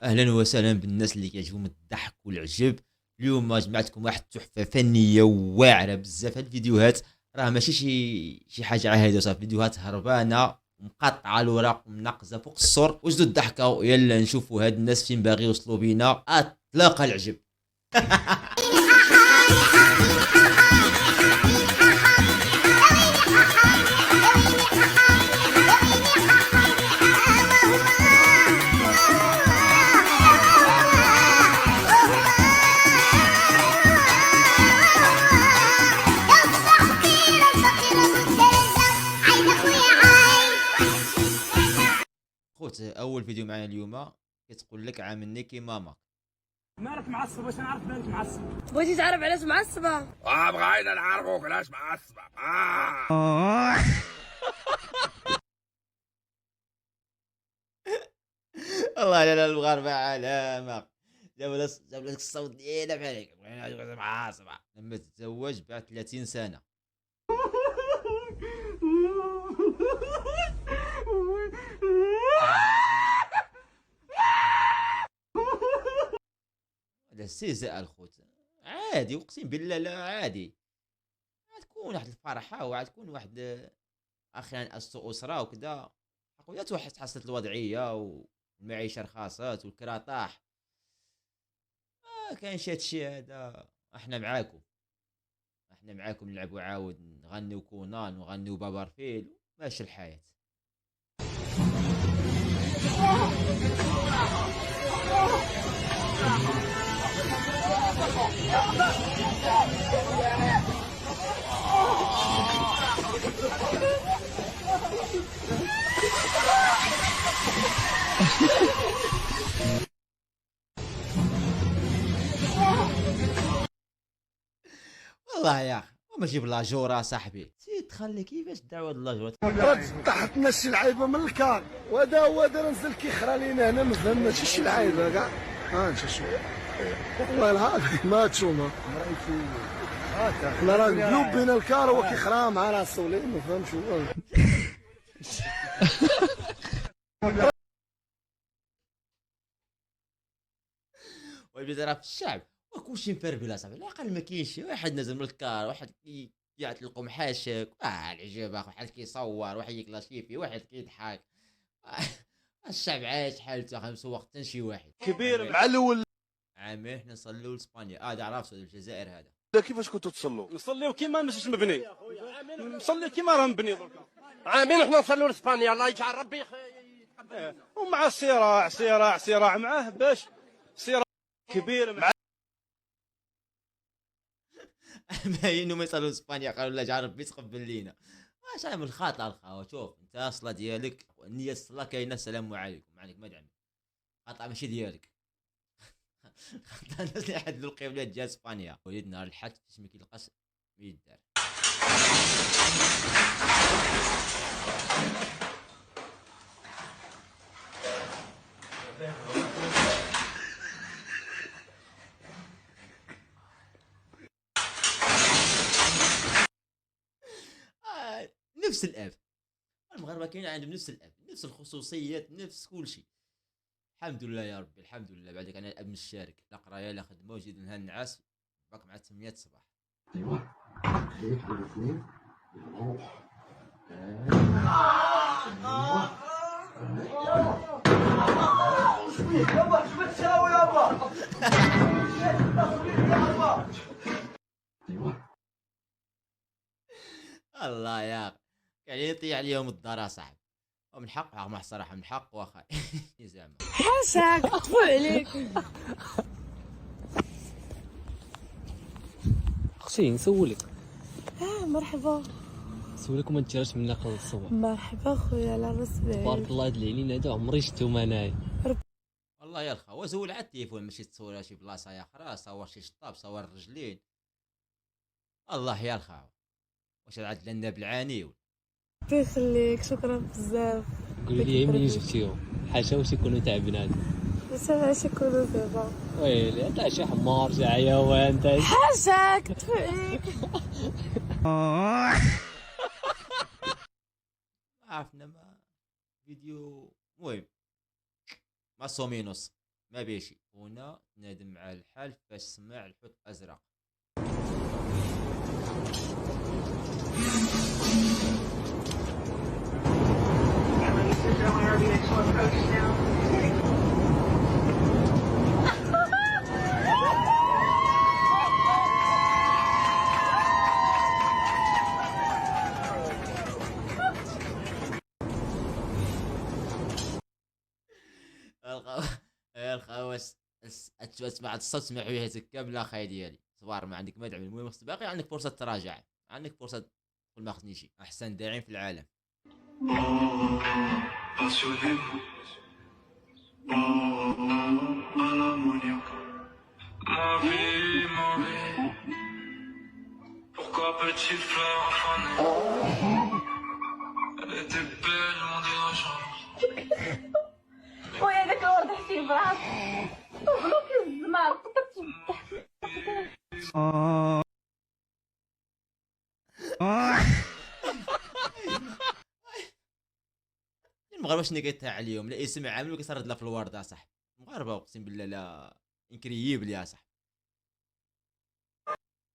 اهلا وسهلا بالناس اللي كيعجبهم الضحك والعجب. اليوم جمعتكم واحد التحفه فنيه واعره بزاف. هاد الفيديوهات راه ماشي شي حاجه عاديه، صافي فيديوهات هربانه مقطعه الوراق منقزه فوق السور. وجدوا الضحكه يلا نشوفوا هاد الناس فين باغي يوصلوا بينا. اطلاق العجب. خوت اول فيديو معايا اليوم كتقول لك عاملني كي ماما. مالك معصب؟ واش نعرف مالك معصب؟ بغيتي تعرف علاش معصبة؟ بغينا نعرفوك علاش معصبة. والله لا المغاربه علامه. جاب لك الصوت ديالها بحال هيك. بغينا معاصبه لما تتزوج بعد 30 سنه. هذا استهزاء الخوت. عادي اقسم بالله، لا عادي. غتكون واحد الفرحه وغتكون واحد اخيرا اسره وكذا. خويا تحسنت الوضعيه والمعيشه رخاصات والكرا طاح. كاين شي هادشي هذا. احنا معاكم، احنا معاكم نلعبوا عاود نغنيو كونان ونغنيو بابارفيل ماشي الحياه. والله يا اخي وما جيب لاجورا صاحبي. سير تخلي كيفاش الدعوه لاجورا. طاحتنا شي لعيبه من الكار، وهذا هو دار نزل كيخرى لينا هنا. ما فهمناش شي لعيبه كاع. انت شوف والله العظيم ما تشوفها. حنا راه نقلوب بين الكار هو كيخرى مع راسو. ما فهمش والله. والبلاد راه في الشعب وكلشي مفربل اصاحبي. لا اقل ما كاينش شي واحد نازل من الكار، واحد كيعطي لكم حاشك. العجب اخو، واحد كيصور، واحد يكلاشيفي، واحد كيضحك. الشعب عايش حالته اخي، مسوق حتى شي واحد كبير مع الاول. عامين حنا نصليو لاسبانيا. هذا عرفت الجزائر هذا. كيفاش كنتوا تصلوا؟ نصليو كيما ماشيش مبني، نصلي كيما راه مبني دركا. عامين حنا نصلوا لاسبانيا. الله يجعل ربي يتقبل. ومع صراع معاه باش صراع كبير مع باين ما يصلوا اسبانيا قالوا لا جعل ربي يتقبل لينا. واش من الخاطئ الخاوه. شوف انت الصلاه ديالك، النيه الصلاه كاينه السلام عليكم، ما عليك ما دعم. خاطئ ماشي ديالك. خاطئ الناس اللي يحددوا القبله ديال اسبانيا. وليد نهار الحد فاش ما كيلقاش يدار. نفس الاب. المغاربه كاين عندهم نفس الاب، نفس الخصوصيات، نفس كل شيء. الحمد لله يا ربي، الحمد لله. بعدك انا الاب مشارك، لا قرايه لا خدمه، وجيت لها النعاس باك مع 8 الصباح. ايوه عليك الاثنين نروح. ايوه الله يا اخي يعني يطيح عليهم الدار صاحبي. ومن حق مع الصراحه من حق واخا. زعما حاشاك طفو عليك. اختي نسولك. مرحبا. نسولك وما تجراش من ناقل الصور. مرحبا خويا على راس بعيد. تبارك الله هاد العينين هذا عمري شفتهم انايا. والله يا الخا وزول على التليفون ماشي تصور شي بلاصه يا اخرى. صور شي شطاب، صور الرجلين. الله يا الخا واش عاد لنا بالعاني. ربي يخليك، شكرا بزاف. قولي لي منين جبتيهم؟ حاشا واش يكونوا تاع بنات. باش علاش يكونوا دابا. ويلي انت شي حمار شي حيوان انت. حاشاك طفو عليك. عرفنا ما فيديو مهم. ماسومينوس ما بيشي هنا تنادم مع الحال فاش سمع الحوت الازرق. الخواس تسمع الصوت تسمع حياتك كامله اخاي ديالي صبار ما عندك ما دعم. المهم باقي عندك فرصه تراجع، عندك فرصه تقول ما خصنيش. احسن داعم في العالم. ويا داك الورد حسين براسك طبلوك الزمار تقدر تفتح. المغاربه شنو كيطيح عليهم؟ لا يسمع عامل وكيسرد لا في الورده صح. المغاربه اقسم بالله لا انكرييبل يا صح.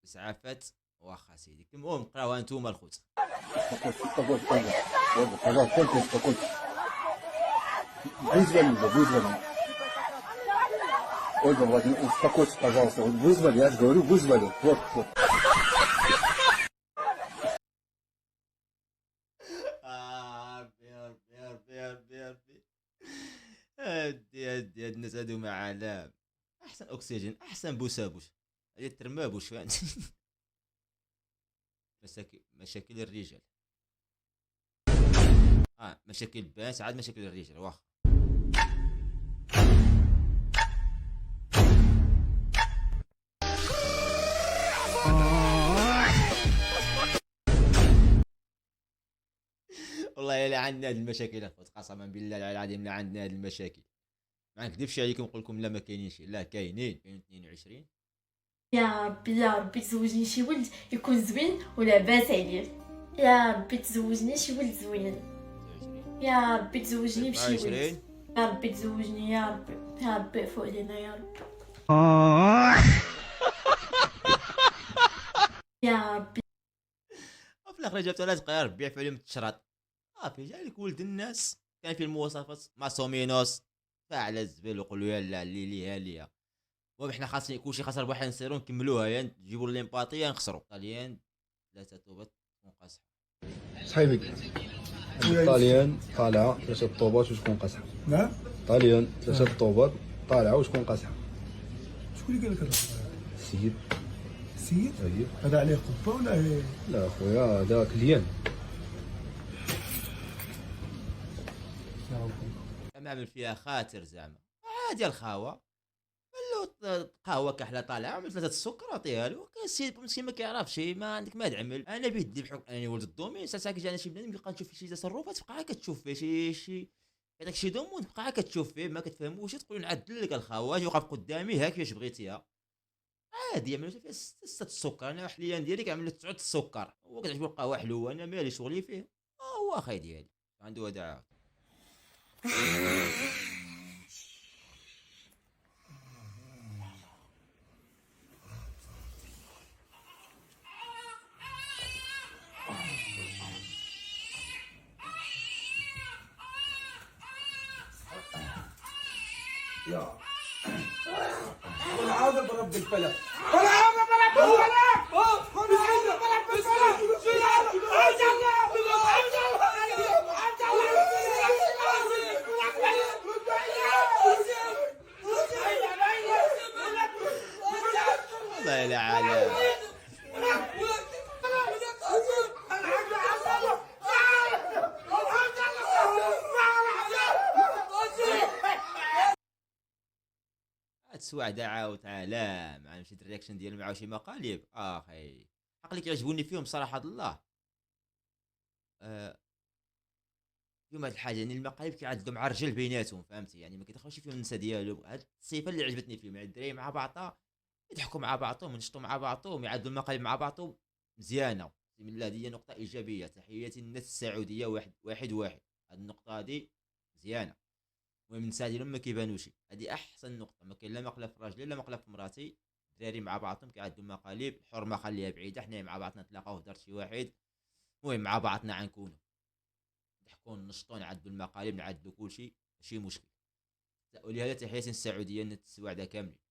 اسعافات واخا سيدي. المهم قراوها نتوما الخوت. Ольга Владимировна, успокойтесь, пожалуйста. Вот вызвали, я же говорю, вызвали. Вот, вот. بي هادي الناس هادو مع علام. احسن اكسجين احسن بوسابوش هادي الترمابوش فهمتي. مشاكل الرجال. مشاكل البنات عاد مشاكل الرجال واخا. والله لا عندنا هاد المشاكل اخوات قسما بالله العظيم لا عندنا هاد المشاكل. ما نكذبش عليكم نقول لكم لا ما كاينينش، لا كاينين. 2022 يا ربي يا ربي تزوجني شي ولد يكون زوين ولاباس عليه. يا ربي تزوجني شي ولد زوين. يا ربي تزوجني بشي ولد. يا ربي تزوجني يا ربي. يا ربي عفو علينا يا ربي. يا ربي. وفي الاخر جابت رزق يا ربي يعفو عليهم التشراط. صافي جالك ولد الناس كان في المواصفات ماسومينوس فاعل الزبل وقولوا يلا لي ليها. المهم حنا خاصني كلشي خاصنا بواحد نسيرو نكملوها يا نجيبوا الامباطيه نخسروا. طاليان 3 طوبات تكون قاصحه. صحيبك الطاليان طالعه 3 طوبات وتكون قاصحه. نعم طاليان 3 طوبات طالعه وتكون قاصحه. شكون اللي قال لك هذا؟ السيد السيد؟ اييه. هذا عليه قبه ولا إيه؟ لا اخويا هذا كليان. ما عمل فيها خاطر زعما عادي الخاوه. قال قهوه كحله طالعه عمل 3 السكر عطيها له. كان السيد مسكين ما كيعرفش ما عندك ما تعمل. انا بيدي بحكم انني ولد الدومين ساعات كيجي انا شي بنادم كيبقى تشوف فيه شي تصرفات تبقى كتشوف فيه شي هذاك شي دومون تبقى كتشوف فيه ما كتفهموش تقول نعدل لك الخاوه يوقف قدامي هاك كيفاش بغيتيها عادي. عملت فيها 6 السكر. انا حليان ديالي كنعمل 9 السكر. هو كتعجبو القهوه حلوه انا مالي شغلي فيه. هو اخاي ديالي عنده وداع. يا والعاده برب الفلك والعاده برب الفلك والعاده برب والله لا عالم. تسوع دعاوت عالم مع مشيت الرياكشن ديالو معاه شي مقالب اخي حق اللي كيعجبوني فيهم صراحه الله. فيهم هاد الحاجه يعني المقالب كيعدلوا مع الرجال بيناتهم فهمتي يعني ما كيدخلوش فيهم النساء ديالو. هاد الصفه اللي عجبتني فيهم يعني الدراري مع بعضها يضحكوا مع بعضهم ينشطوا مع بعضهم يعدلوا المقالب مع بعضهم مزيانه. بسم الله هذه نقطه ايجابيه. تحياتي للناس السعوديه واحد هاد النقطه هذه مزيانه. المهم النساء ديالهم ما كيبانوش. هذه احسن نقطه، ما كاين لا مقلب في راجلي لا مقلب في مراتي. الدراري مع بعضهم كيعدوا مقالب، الحرمه خليها بعيده، حنا مع بعضنا نتلاقاو في دار شي واحد، المهم مع بعضنا غنكونوا نضحكوا ننشطوا نعدوا المقالب نعدوا كلشي ماشي مشكل. ولهذا تحياتي للسعوديه النت السواعده كاملين.